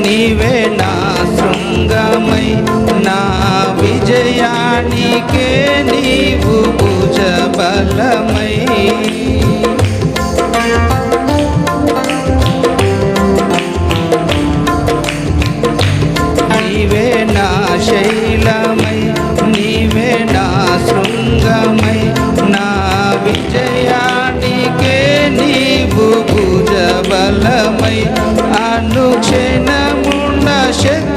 నీవే నా శృంగమై నా విజయానికే నీవు భుజబలమై నీవే నా శైలమై నీవే నా శృంగమై నా విజయానికే నీవు భుజబలమై అనుక్షణమున శక్తి